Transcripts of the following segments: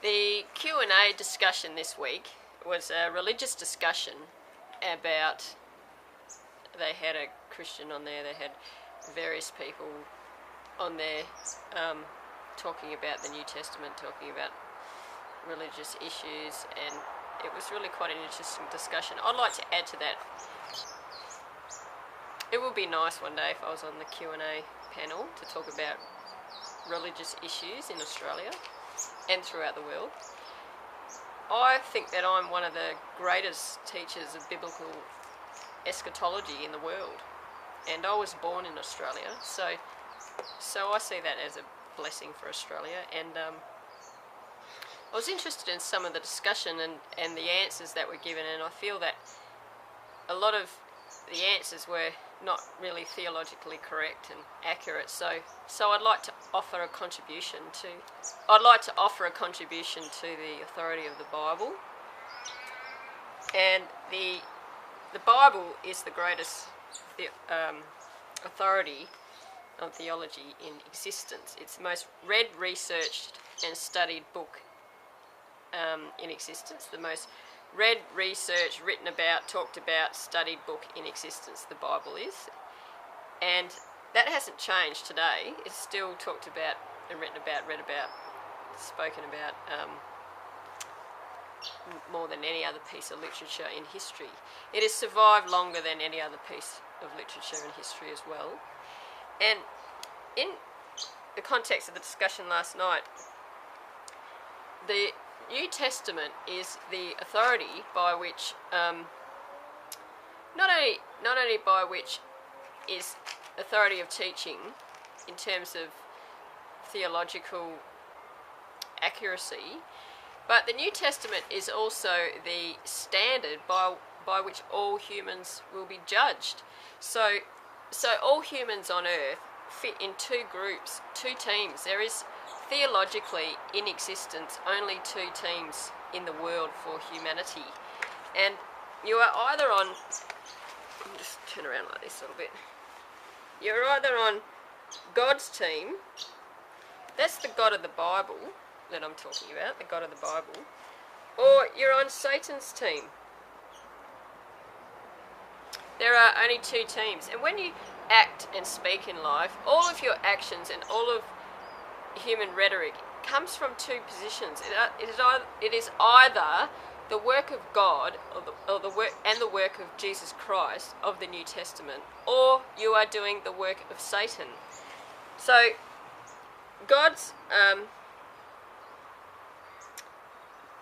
The Q&A discussion this week was a religious discussion about, they had a Christian on there, they had various people on there talking about the New Testament, talking about religious issues, and it was really quite an interesting discussion. I'd like to add to that. It would be nice one day if I was on the Q&A panel to talk about religious issues in Australia and throughout the world. I think that I'm one of the greatest teachers of biblical eschatology in the world, and I was born in Australia, so I see that as a blessing for Australia. And I was interested in some of the discussion and the answers that were given, and I feel that a lot of the answers were not really theologically correct and accurate. So I'd like to offer a contribution to the authority of the Bible. And the Bible is the greatest authority on theology in existence. It's the most read, researched and studied book in existence. The most read, researched, written about, talked about, studied book in existence, the Bible is. And that hasn't changed today. It's still talked about and written about, read about, spoken about more than any other piece of literature in history. It has survived longer than any other piece of literature in history as well. And in the context of the discussion last night, the New Testament is the authority by which, not only by which is authority of teaching in terms of theological accuracy, but the New Testament is also the standard by which all humans will be judged. So all humans on earth fit in two groups, two teams. There is theologically in existence only two teams in the world for humanity, and you are either on, I'll just turn around like this a little bit, you're either on God's team, that's the God of the Bible that I'm talking about, the God of the Bible, or you're on Satan's team. There are only two teams, and when you act and speak in life, all of your actions and all of human rhetoric comes from two positions. It is either the work of God or the work of Jesus Christ of the New Testament, or you are doing the work of Satan. So God's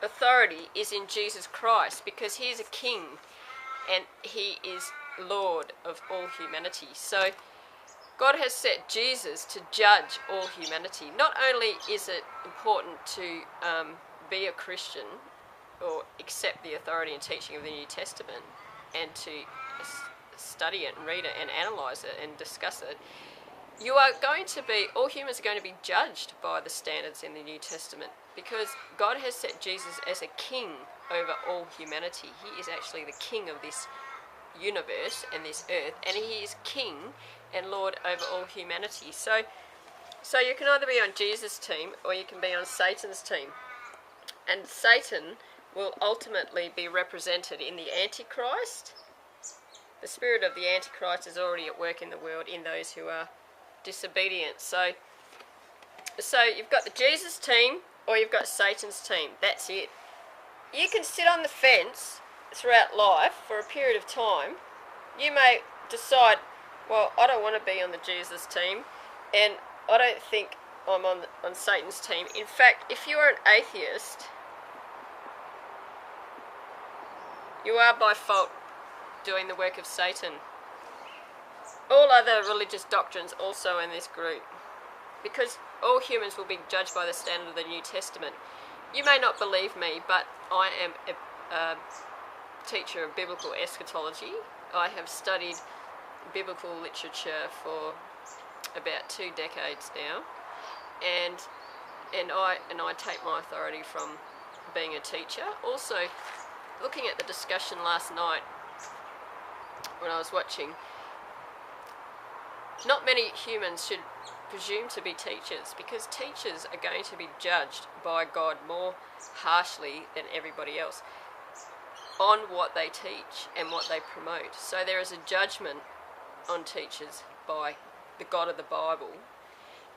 authority is in Jesus Christ because he is a king and he is Lord of all humanity. So God has set Jesus to judge all humanity. Not only is it important to be a Christian or accept the authority and teaching of the New Testament and to study it and read it and analyse it and discuss it, all humans are going to be judged by the standards in the New Testament because God has set Jesus as a king over all humanity. He is actually the king of this universe and this earth, and he is king and Lord over all humanity. So you can either be on Jesus' team or you can be on Satan's team. And Satan will ultimately be represented in the Antichrist. The spirit of the Antichrist is already at work in the world in those who are disobedient. So you've got the Jesus team or you've got Satan's team. That's it. You can sit on the fence throughout life for a period of time. You may decide, well, I don't want to be on the Jesus team, and I don't think I'm on Satan's team. In fact, if you are an atheist, you are by fault doing the work of Satan. All other religious doctrines also in this group, because all humans will be judged by the standard of the New Testament. You may not believe me, but I am a teacher of biblical eschatology. I have studied biblical literature for about 2 decades now, and I take my authority from being a teacher. Also, looking at the discussion last night when I was watching, not many humans should presumed to be teachers, because teachers are going to be judged by God more harshly than everybody else on what they teach and what they promote. So there is a judgment on teachers by the God of the Bible.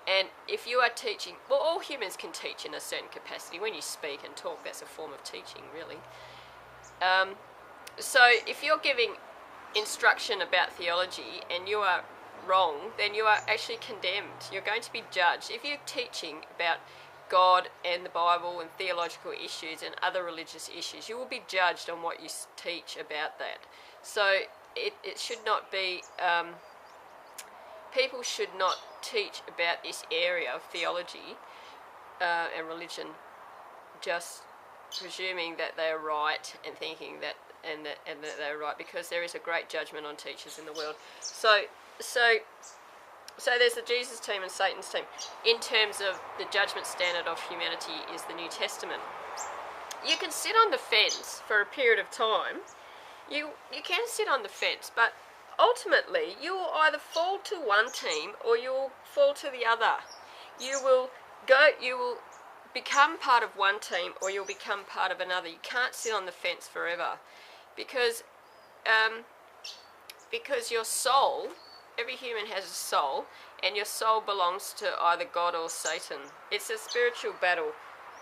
And if you are teaching, well, all humans can teach in a certain capacity. When you speak and talk, that's a form of teaching, really. So if you're giving instruction about theology and you are wrong, then you are actually condemned. You're going to be judged. If you're teaching about God and the Bible and theological issues and other religious issues, you will be judged on what you teach about that. So it should not be, people should not teach about this area of theology and religion just presuming that they are right and thinking that and that they're right, because there is a great judgment on teachers in the world. So there's the Jesus team and Satan's team. In terms of the judgment standard of humanity is the New Testament. You can sit on the fence for a period of time. You can sit on the fence, but ultimately you will either fall to one team or you will fall to the other. You will become part of one team or you'll become part of another. You can't sit on the fence forever, because your soul, every human has a soul, and your soul belongs to either God or Satan. It's a spiritual battle.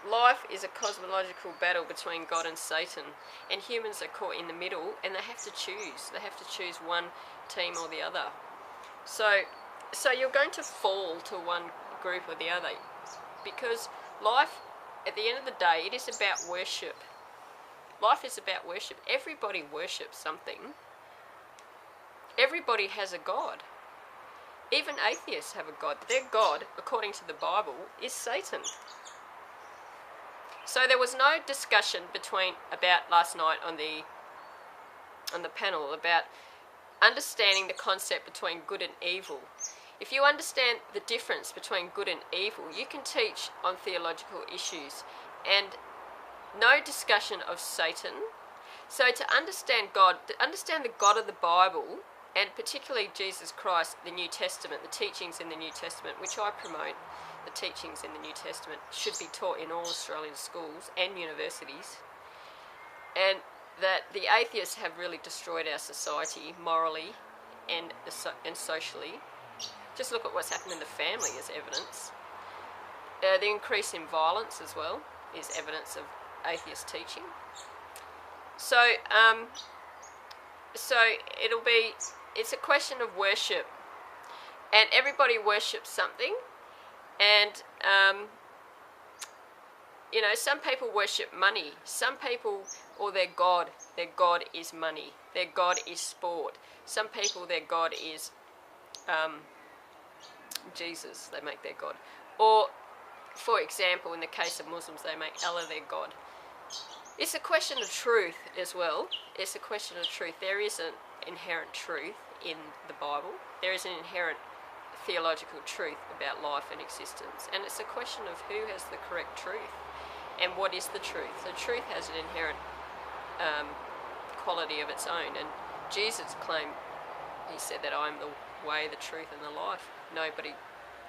Life is a cosmological battle between God and Satan, and humans are caught in the middle, and they have to choose. They have to choose one team or the other. So you're going to fall to one group or the other, because life, at the end of the day, it is about worship. Life is about worship. Everybody worships something. Everybody has a God. Even atheists have a God. Their God, according to the Bible, is Satan. So there was no discussion about last night on the panel about understanding the concept between good and evil. If you understand the difference between good and evil, you can teach on theological issues, and no discussion of Satan. So to understand God, to understand the God of the Bible, and particularly Jesus Christ, the New Testament, the teachings in the New Testament, which I promote, the teachings in the New Testament should be taught in all Australian schools and universities, and that the atheists have really destroyed our society morally and socially. Just look at what's happened in the family as evidence. The increase in violence as well is evidence of atheist teaching. So it's a question of worship, and everybody worships something, and some people worship money. Some people, or their God is money. Their God is sport. Some people, their God is Jesus. They make their God. Or, for example, in the case of Muslims, they make Allah their God. It's a question of truth as well. It's a question of truth. There is an inherent truth in the Bible. There is an inherent theological truth about life and existence. And it's a question of who has the correct truth and what is the truth. So truth has an inherent quality of its own. And Jesus claimed, he said that I am the way, the truth and the life. Nobody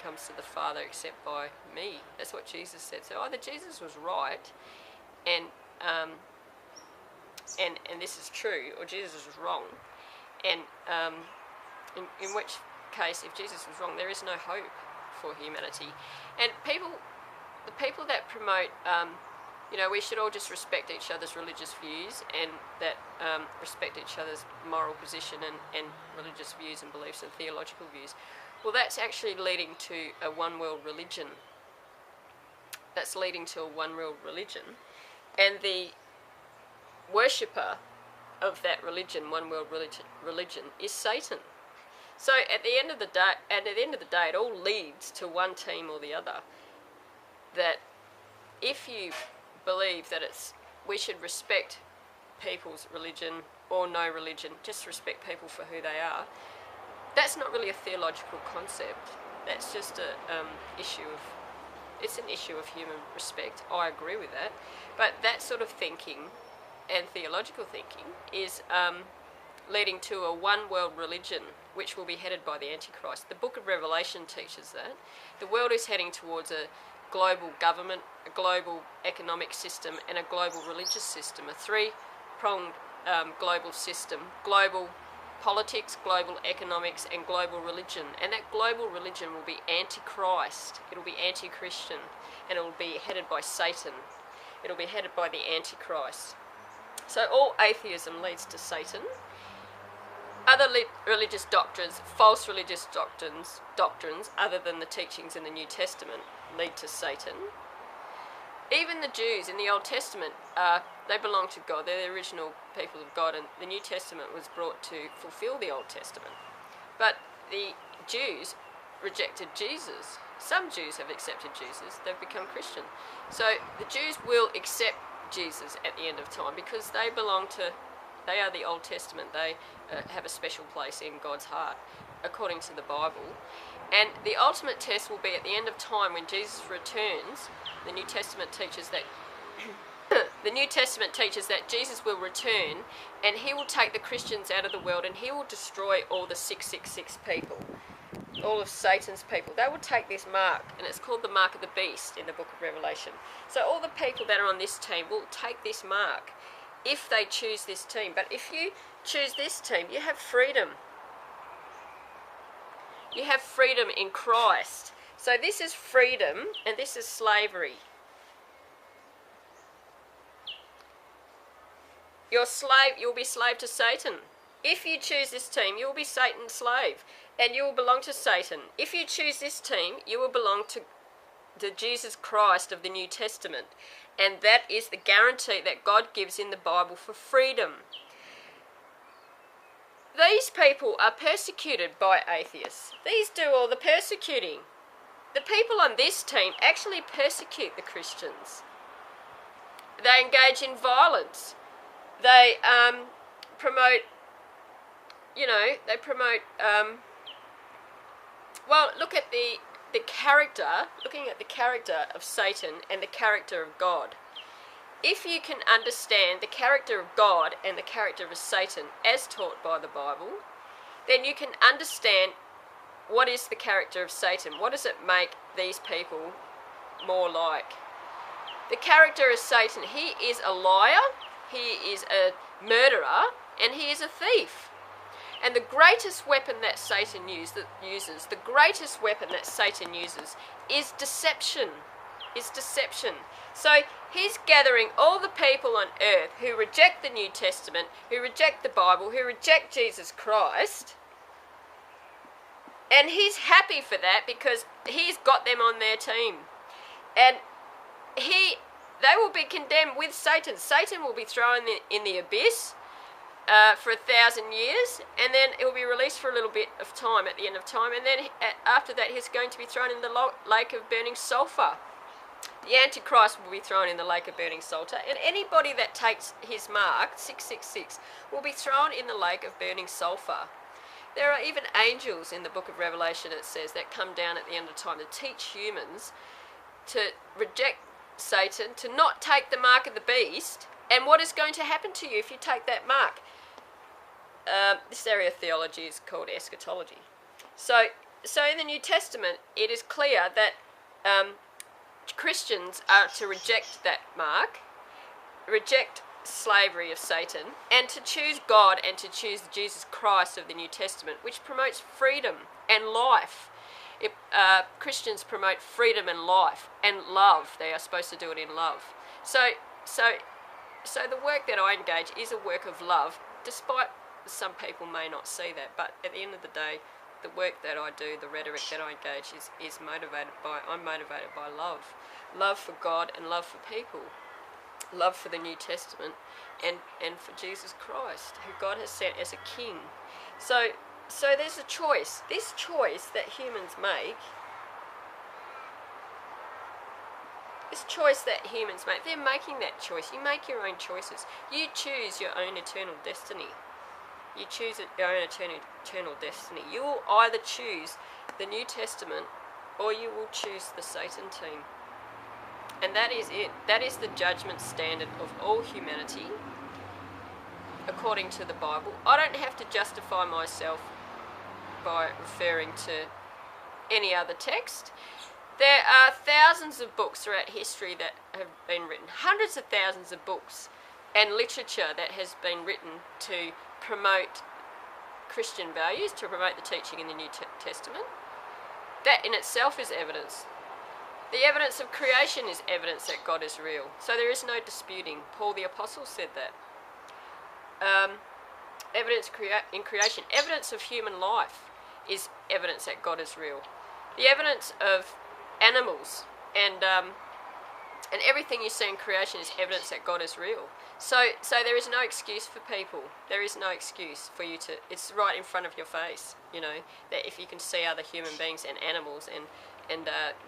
comes to the Father except by me. That's what Jesus said. So either Jesus was right and this is true, or Jesus was wrong. And in which case, if Jesus was wrong, there is no hope for humanity. And the people that promote, we should all just respect each other's religious views, and that respect each other's moral position and religious views and beliefs and theological views. Well, that's actually leading to a one-world religion. That's leading to a one-world religion. And the worshipper of that religion, one-world religion, is Satan. So at the end of the day, it all leads to one team or the other. That if you believe that we should respect people's religion or no religion, just respect people for who they are, that's not really a theological concept. That's just it's an issue of human respect. I agree with that. But that sort of thinking and theological thinking is leading to a one-world religion, which will be headed by the Antichrist. The book of Revelation teaches that. The world is heading towards a global government, a global economic system, and a global religious system, a three-pronged global system: global politics, global economics, and global religion. And that global religion will be anti-Christ, it'll be anti-Christian, and it will be headed by Satan. It'll be headed by the Antichrist. So all atheism leads to Satan. Other religious doctrines, false religious doctrines other than the teachings in the New Testament, lead to Satan. Even the Jews in the Old Testament, they belong to God. They're the original people of God, and the New Testament was brought to fulfill the Old Testament. But the Jews rejected Jesus. Some Jews have accepted Jesus. They've become Christian. So the Jews will accept Jesus at the end of time because they are the Old Testament. They have a special place in God's heart, according to the Bible. And the ultimate test will be at the end of time when Jesus returns. The New Testament teaches that Jesus will return, and he will take the Christians out of the world, and he will destroy all the 666 people, all of Satan's people. They will take this mark, and it's called the mark of the beast in the book of Revelation. So all the people that are on this team will take this mark if they choose this team. But if you choose this team, you have freedom. You have freedom in Christ. So this is freedom and this is slavery. You'll be slave to Satan. If you choose this team, you will be Satan's slave and you will belong to Satan. If you choose this team, you will belong to Jesus Christ of the New Testament. And that is the guarantee that God gives in the Bible for freedom. These people are persecuted by atheists. These do all the persecuting. The people on this team actually persecute the Christians. They engage in violence. They promote, look at the character, looking at the character of Satan and the character of God. If you can understand the character of God and the character of Satan as taught by the Bible, then you can understand what is the character of Satan. What does it make these people more like? The character of Satan, he is a liar, he is a murderer, and he is a thief. And the greatest weapon that Satan uses is deception. So he's gathering all the people on earth who reject the New Testament, who reject the Bible, who reject Jesus Christ. And he's happy for that because he's got them on their team. And they will be condemned with Satan. Satan will be thrown in the abyss for 1,000 years, and then it will be released for a little bit of time at the end of time, and then after that he's going to be thrown in the lake of burning sulphur. The Antichrist will be thrown in the lake of burning sulphur, and anybody that takes his mark, 666, will be thrown in the lake of burning sulphur. There are even angels in the book of Revelation, it says, that come down at the end of time to teach humans to reject Satan, to not take the mark of the beast, and what is going to happen to you if you take that mark. This area of theology is called eschatology. So in the New Testament, it is clear that Christians are to reject that mark, reject slavery of Satan, and to choose God and to choose Jesus Christ of the New Testament, which promotes freedom and life. Christians promote freedom and life and love. They are supposed to do it in love. So the work that I engage is a work of love, despite some people may not see that. But at the end of the day, the work that I do, the rhetoric that I engage I'm motivated by love. Love for God and love for people. Love for the New Testament and for Jesus Christ, who God has sent as a king. So there's a choice. This choice that humans make, they're making that choice. You make your own choices. You choose your own eternal destiny. You choose your own eternal destiny. You will either choose the New Testament or you will choose the Satan team. And that is it. That is the judgment standard of all humanity. according to the Bible. I don't have to justify myself by referring to any other text. There are thousands of books throughout history that have been written, hundreds of thousands of books and literature that has been written to promote Christian values, to promote the teaching in the New Testament. That in itself is evidence. The evidence of creation is evidence that God is real. So there is no disputing. Paul the Apostle said that. Evidence in creation, evidence of human life is evidence that God is real. The evidence of animals and everything you see in creation is evidence that God is real. So there is no excuse for people. There is no excuse for you to. It's right in front of your face. You know that if you can see other human beings and animals and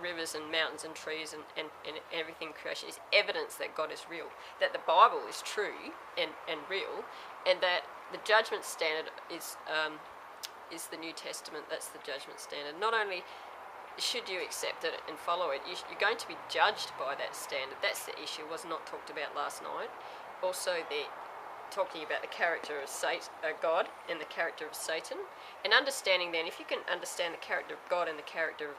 rivers and mountains and trees and everything in creation is evidence that God is real. That the Bible is true and real, and that the judgment standard is the New Testament. That's the judgment standard. Not only should you accept it and follow it, you're going to be judged by that standard. That's the issue. Was not talked about last night. Also, they're talking about the character of God and the character of Satan, and understanding then, if you can understand the character of God and the character of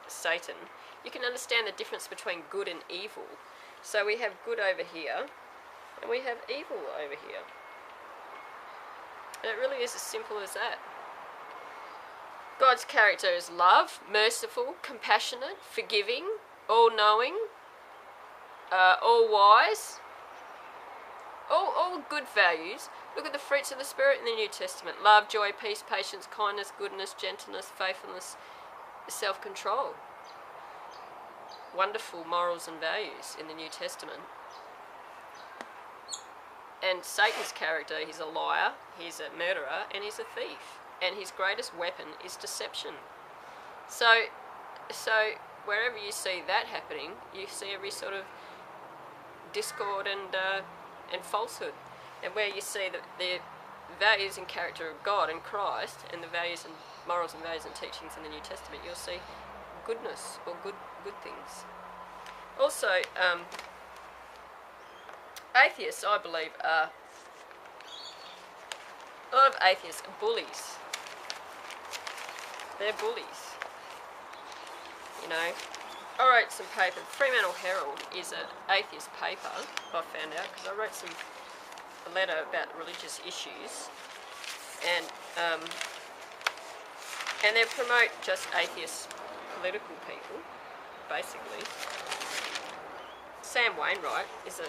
Satan, you can understand the difference between good and evil. So we have good over here, and we have evil over here. And it really is as simple as that. God's character is love, merciful, compassionate, forgiving, all-knowing, all-wise, all good values. Look at the fruits of the Spirit in the New Testament. Love, joy, peace, patience, kindness, goodness, gentleness, faithfulness, self-control. Wonderful morals and values in the New Testament. And Satan's character, he's a liar, he's a murderer, and he's a thief. And his greatest weapon is deception. So wherever you see that happening, you see every sort of discord and falsehood. And where you see the values and character of God and Christ, and the values and morals and values and teachings in the New Testament, you'll see goodness or good things. Also, atheists, I believe, are a lot of atheists are bullies. They're bullies. You know, I wrote some paper. Fremantle Herald is an atheist paper, I found out, because I wrote a letter about religious issues, and they promote just atheist political people, basically. Sam Wainwright is a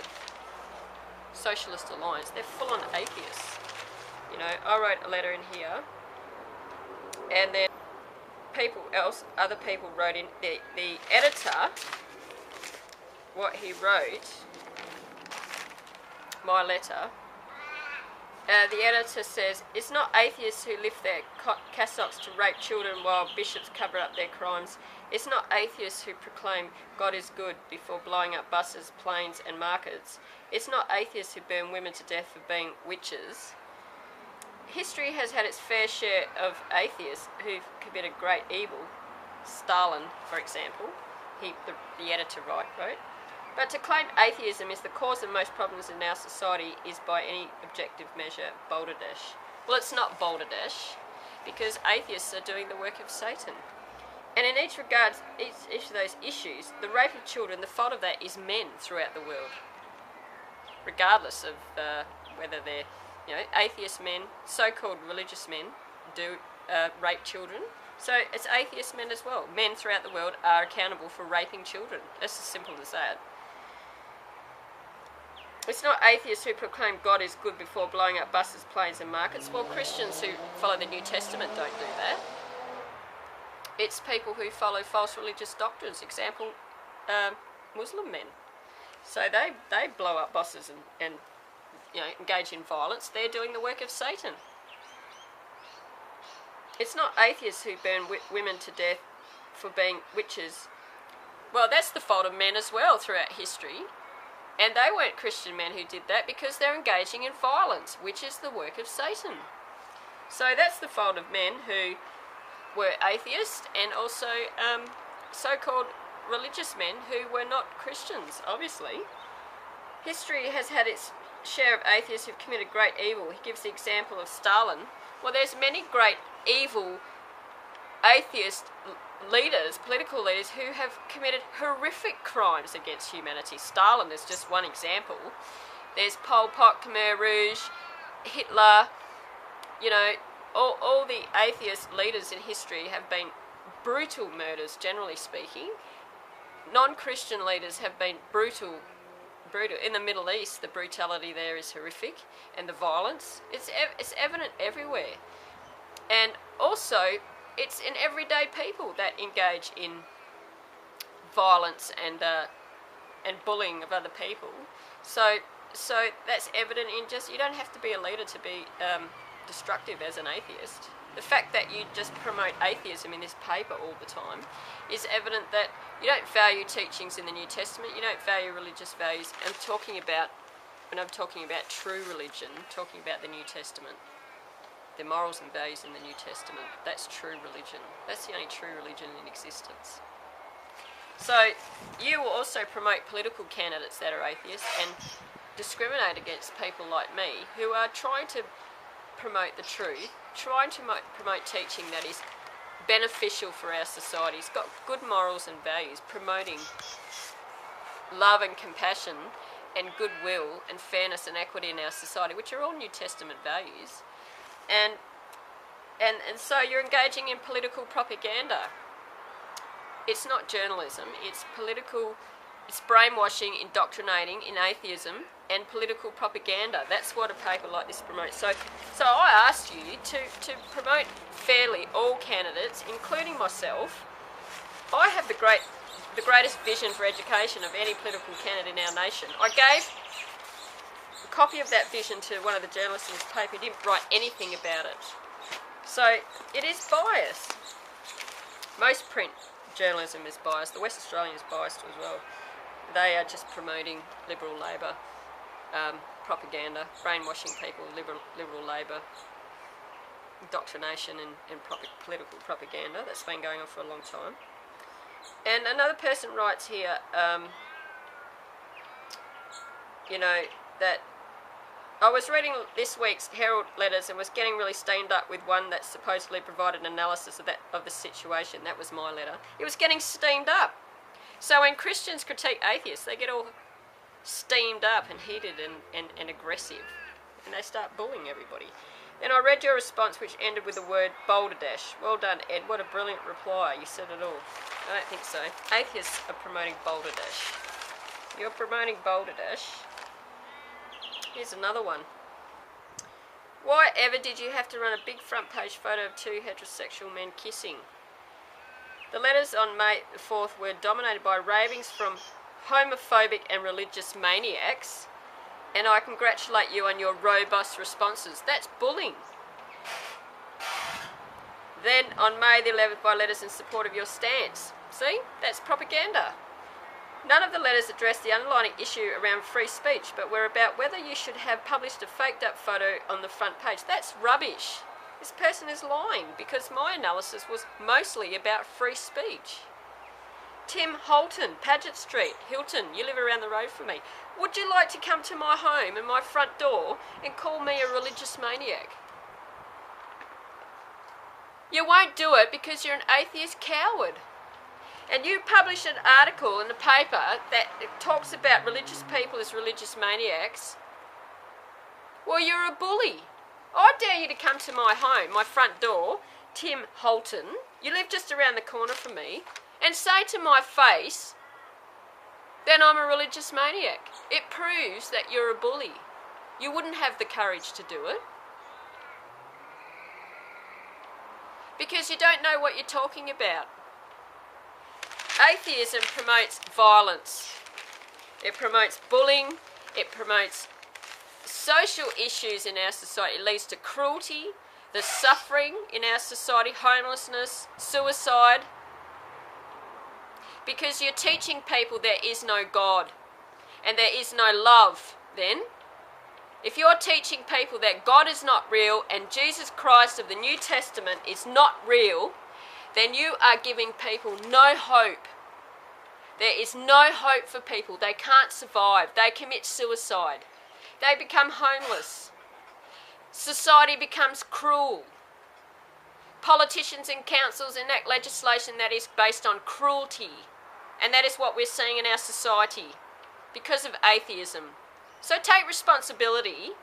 Socialist Alliance. They're full-on atheists. You know, I wrote a letter in here, and then other people wrote in. The editor, what he wrote, my letter. The editor says, it's not atheists who lift their cassocks to rape children while bishops cover up their crimes. It's not atheists who proclaim God is good before blowing up buses, planes and markets. It's not atheists who burn women to death for being witches. History has had its fair share of atheists who've committed great evil. Stalin, for example, the editor wrote. But to claim atheism is the cause of most problems in our society is by any objective measure balderdash. Well, it's not balderdash, because atheists are doing the work of Satan. And in each regard, each of those issues, the rape of children, the fault of that is men throughout the world, regardless of whether they're, you know, atheist men, so-called religious men, do rape children. So it's atheist men as well. Men throughout the world are accountable for raping children. It's as simple as that. It's not atheists who proclaim God is good before blowing up buses, planes and markets. Well, Christians who follow the New Testament don't do that. It's people who follow false religious doctrines. Example, Muslim men. So they blow up buses and you know, engage in violence. They're doing the work of Satan. It's not atheists who burn women to death for being witches. Well, that's the fault of men as well throughout history. And they weren't Christian men who did that because they're engaging in violence, which is the work of Satan. So that's the fault of men who were atheists and also so-called religious men who were not Christians, obviously. History has had its share of atheists who've committed great evil. He gives the example of Stalin. Well, there's many great evil atheist leaders, political leaders, who have committed horrific crimes against humanity. Stalin is just one example. There's Pol Pot, Khmer Rouge, Hitler. You know, all the atheist leaders in history have been brutal murders, generally speaking. Non-Christian leaders have been brutal. In the Middle East, the brutality there is horrific, and the violence, it's evident everywhere. And also, it's in everyday people that engage in violence and bullying of other people. So that's evident in just, you don't have to be a leader to be destructive as an atheist. The fact that you just promote atheism in this paper all the time is evident that you don't value teachings in the New Testament, you don't value religious values. When I'm talking about true religion, talking about the New Testament, the morals and values in the New Testament, that's true religion. That's the only true religion in existence. So you will also promote political candidates that are atheists and discriminate against people like me who are trying to promote the truth, trying to promote teaching that is beneficial for our society. It's got good morals and values, promoting love and compassion and goodwill and fairness and equity in our society, which are all New Testament values. And so you're engaging in political propaganda. It's not journalism, it's brainwashing, indoctrinating in atheism and political propaganda. That's what a paper like this promotes. So I asked you to promote fairly all candidates, including myself. I have the greatest vision for education of any political candidate in our nation. I gave a copy of that vision to one of the journalists in this paper. He didn't write anything about it. So it is biased. Most print journalism is biased. The West Australian is biased as well. They are just promoting Liberal Labor propaganda, brainwashing people, Liberal Labor indoctrination and political propaganda. That's been going on for a long time. And another person writes here, that I was reading this week's Herald letters and was getting really steamed up with one that supposedly provided an analysis of the situation. That was my letter. It was getting steamed up. So when Christians critique atheists, they get all steamed up and heated and aggressive, and they start bullying everybody. Then I read your response, which ended with the word balderdash. Well done, Ed. What a brilliant reply. You said it all. I don't think so. Atheists are promoting balderdash. You're promoting balderdash. Here's another one. Why ever did you have to run a big front page photo of two heterosexual men kissing? The letters on May the 4th were dominated by ravings from homophobic and religious maniacs, and I congratulate you on your robust responses. That's bullying. Then on May the 11th by letters in support of your stance. See? That's propaganda. None of the letters addressed the underlying issue around free speech, but were about whether you should have published a faked up photo on the front page. That's rubbish. This person is lying because my analysis was mostly about free speech. Tim Holton, Paget Street, Hilton, you live around the road from me. Would you like to come to my home and my front door and call me a religious maniac? You won't do it because you're an atheist coward. And you publish an article in the paper that talks about religious people as religious maniacs. Well, you're a bully. I dare you to come to my home, my front door, Tim Holton, you live just around the corner from me, and say to my face, then I'm a religious maniac. It proves that you're a bully. You wouldn't have the courage to do it. Because you don't know what you're talking about. Atheism promotes violence. It promotes bullying. It promotes social issues in our society. It leads to cruelty, the suffering in our society, homelessness, suicide. Because you're teaching people there is no God and there is no love then. If you're teaching people that God is not real and Jesus Christ of the New Testament is not real, then you are giving people no hope. There is no hope for people. They can't survive. They commit suicide. They become homeless. Society becomes cruel. Politicians and councils enact legislation that is based on cruelty. And that is what we're seeing in our society because of atheism. So take responsibility.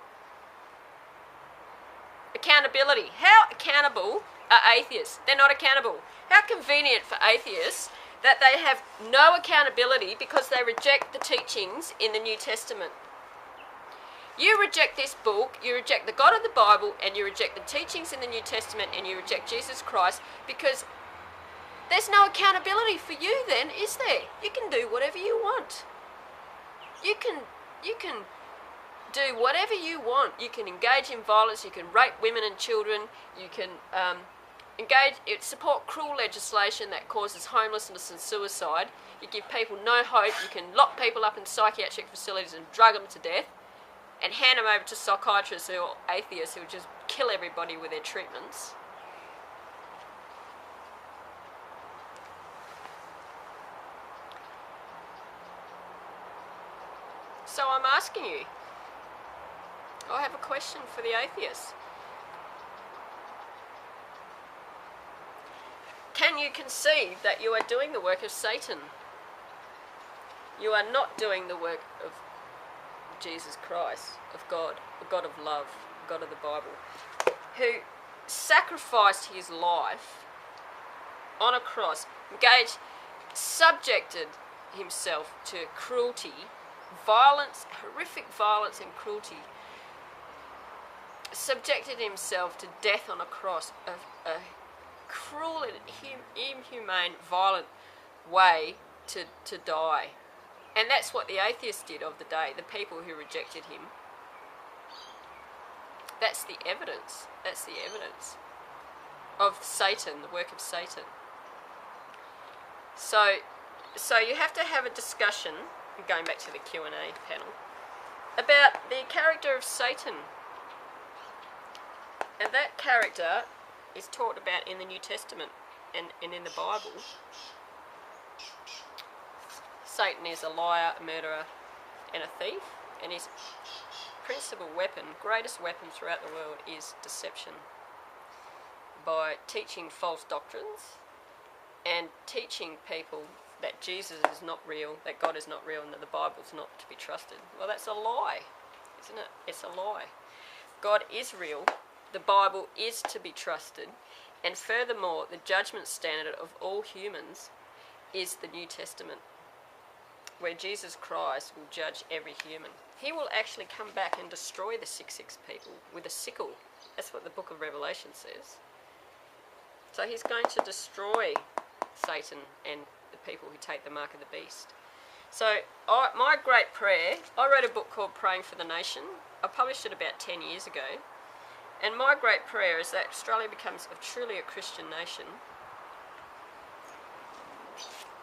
Accountability. How accountable are atheists? They're not accountable. How convenient for atheists that they have no accountability because they reject the teachings in the New Testament. You reject this book, you reject the God of the Bible, and you reject the teachings in the New Testament, and you reject Jesus Christ, because there's no accountability for you then, is there? You can do whatever you want. You can do whatever you want. You can engage in violence, you can rape women and children, you can support cruel legislation that causes homelessness and suicide. You give people no hope, you can lock people up in psychiatric facilities and drug them to death, and hand them over to psychiatrists or atheists who just kill everybody with their treatments. So I'm asking you, I have a question for the atheists. Can you conceive that you are doing the work of Satan? You are not doing the work of Jesus Christ, of God, the God of love, God of the Bible, who sacrificed his life on a cross, subjected himself to cruelty, violence, horrific violence and cruelty, subjected himself to death on a cross, a cruel and inhumane, violent way to die. And that's what the atheists did of the day, the people who rejected him. That's the evidence. That's the evidence of Satan, the work of Satan. So you have to have a discussion, going back to the Q&A panel, about the character of Satan. And that character is talked about in the New Testament and in the Bible. Satan is a liar, a murderer, and a thief, and his principal weapon, greatest weapon throughout the world, is deception. By teaching false doctrines and teaching people that Jesus is not real, that God is not real, and that the Bible is not to be trusted. Well, that's a lie, isn't it? It's a lie. God is real, the Bible is to be trusted, and furthermore, the judgment standard of all humans is the New Testament, where Jesus Christ will judge every human. He will actually come back and destroy the 666 people with a sickle. That's what the book of Revelation says. So he's going to destroy Satan and the people who take the mark of the beast. So my great prayer, I wrote a book called Praying for the Nation. I published it about 10 years ago. And my great prayer is that Australia becomes truly a Christian nation,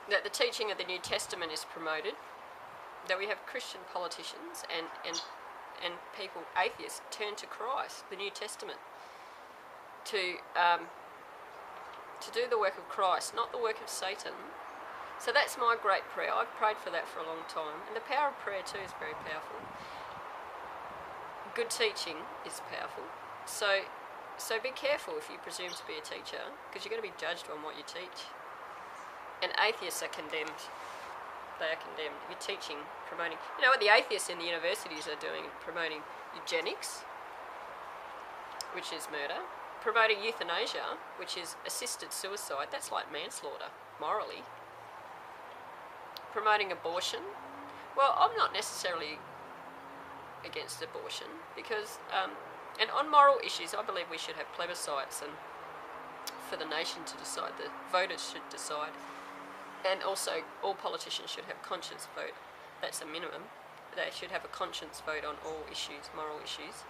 that the teaching of the New Testament is promoted, that we have Christian politicians and people, atheists, turn to Christ, the New Testament, to do the work of Christ, not the work of Satan. So that's my great prayer. I've prayed for that for a long time. And the power of prayer too is very powerful. Good teaching is powerful. So be careful if you presume to be a teacher, because you're going to be judged on what you teach. And atheists are condemned. They are condemned. You're teaching, promoting... You know what the atheists in the universities are doing? Promoting eugenics, which is murder. Promoting euthanasia, which is assisted suicide. That's like manslaughter, morally. Promoting abortion. Well, I'm not necessarily against abortion, because... and on moral issues, I believe we should have plebiscites and for the nation to decide. The voters should decide. And also, all politicians should have conscience vote. That's a minimum. They should have a conscience vote on all issues, moral issues.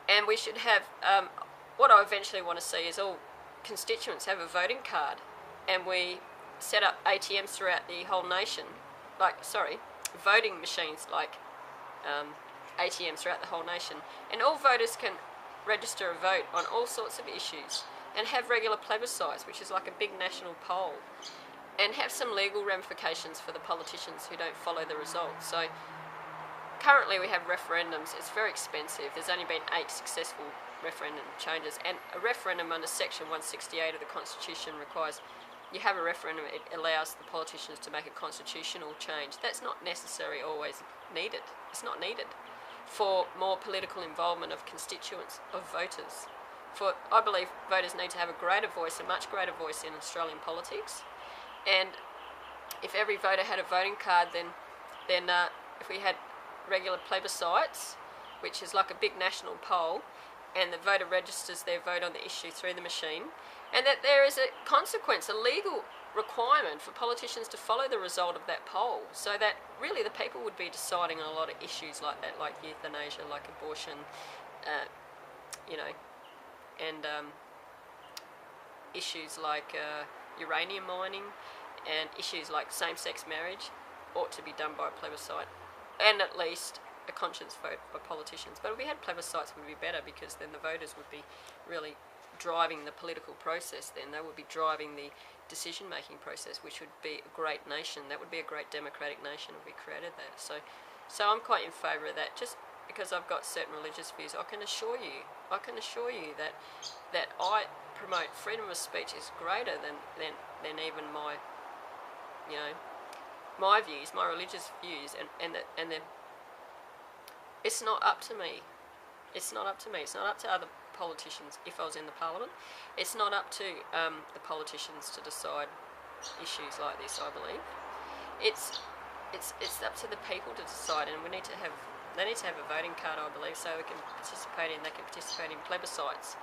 And we should have, what I eventually want to see is all constituents have a voting card, and we set up ATMs throughout the whole nation, voting machines like ATMs throughout the whole nation, and all voters can register a vote on all sorts of issues, and have regular plebiscites, which is like a big national poll, and have some legal ramifications for the politicians who don't follow the results. So currently we have referendums. It's very expensive. There's only been 8 successful referendum changes, and a referendum under Section 168 of the Constitution requires you have a referendum. It allows the politicians to make a constitutional change. That's not necessarily always needed. It's not needed for more political involvement of constituents, of voters. For I believe voters need to have a greater voice, a much greater voice in Australian politics. And if every voter had a voting card, then if we had regular plebiscites, which is like a big national poll, and the voter registers their vote on the issue through the machine, and that there is a consequence, a legal requirement for politicians to follow the result of that poll, so that really the people would be deciding on a lot of issues like that, like euthanasia, like abortion, and issues like uranium mining, and issues like same-sex marriage ought to be done by a plebiscite, and at least a conscience vote by politicians. But if we had plebiscites, it would be better, because then the voters would be really driving the political process. Then they would be driving the decision-making process, which would be a great nation. That would be a great democratic nation if we created that. So I'm quite in favour of that. Just because I've got certain religious views, I can assure you that I promote freedom of speech is greater than even my my views, my religious views, and then it's not up to me. It's not up to me. It's not up to other politicians. If I was in the parliament, it's not up to the politicians to decide issues like this. I believe it's up to the people to decide, and they need to have a voting card, I believe, so they can participate in plebiscites,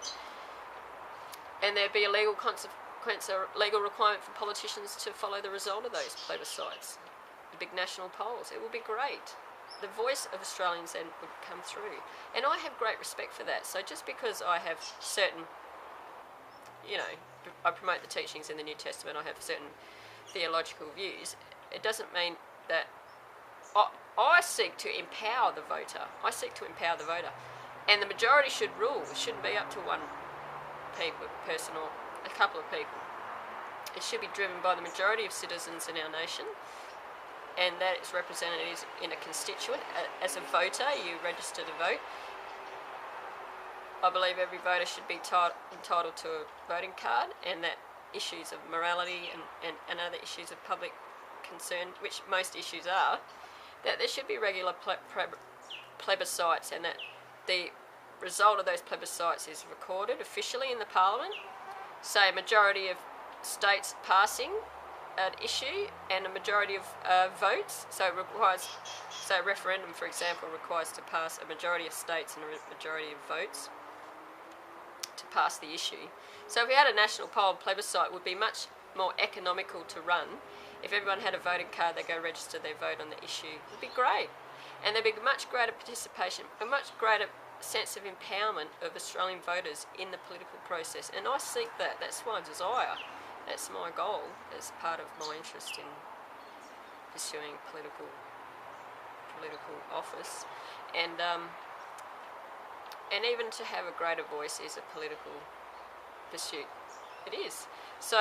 and there'd be a legal consequence, a legal requirement for politicians to follow the result of those plebiscites, the big national polls. It would be great. The voice of Australians then would come through, and I have great respect for that. So just because I have certain, I promote the teachings in the New Testament, I have certain theological views, it doesn't mean that I seek to empower the voter. I seek to empower the voter, and the majority should rule. It shouldn't be up to one person or a couple of people. It should be driven by the majority of citizens in our nation, and that is represented in a constituent. As a voter, you register to vote. I believe every voter should be entitled to a voting card, and that issues of morality and other issues of public concern, which most issues are, that there should be regular plebiscites, and that the result of those plebiscites is recorded officially in the Parliament. Say a majority of states passing an issue and a majority of votes. So it requires, a referendum, for example, requires to pass a majority of states and a majority of votes to pass the issue. So if we had a national poll, plebiscite would be much more economical to run. If everyone had a voting card, they go register their vote on the issue. It would be great, and there'd be much greater participation, a much greater sense of empowerment of Australian voters in the political process. And I seek that. That's my desire. That's my goal as part of my interest in pursuing political office, and even to have a greater voice is a political pursuit. It is. So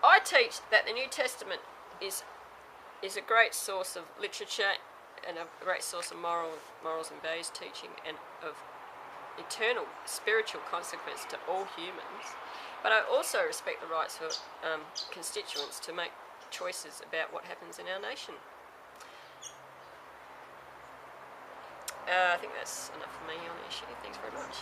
I teach that the New Testament is a great source of literature and a great source of morals and values teaching, and of eternal spiritual consequence to all humans. But I also respect the rights of constituents to make choices about what happens in our nation. I think that's enough for me on the issue. Thanks very much.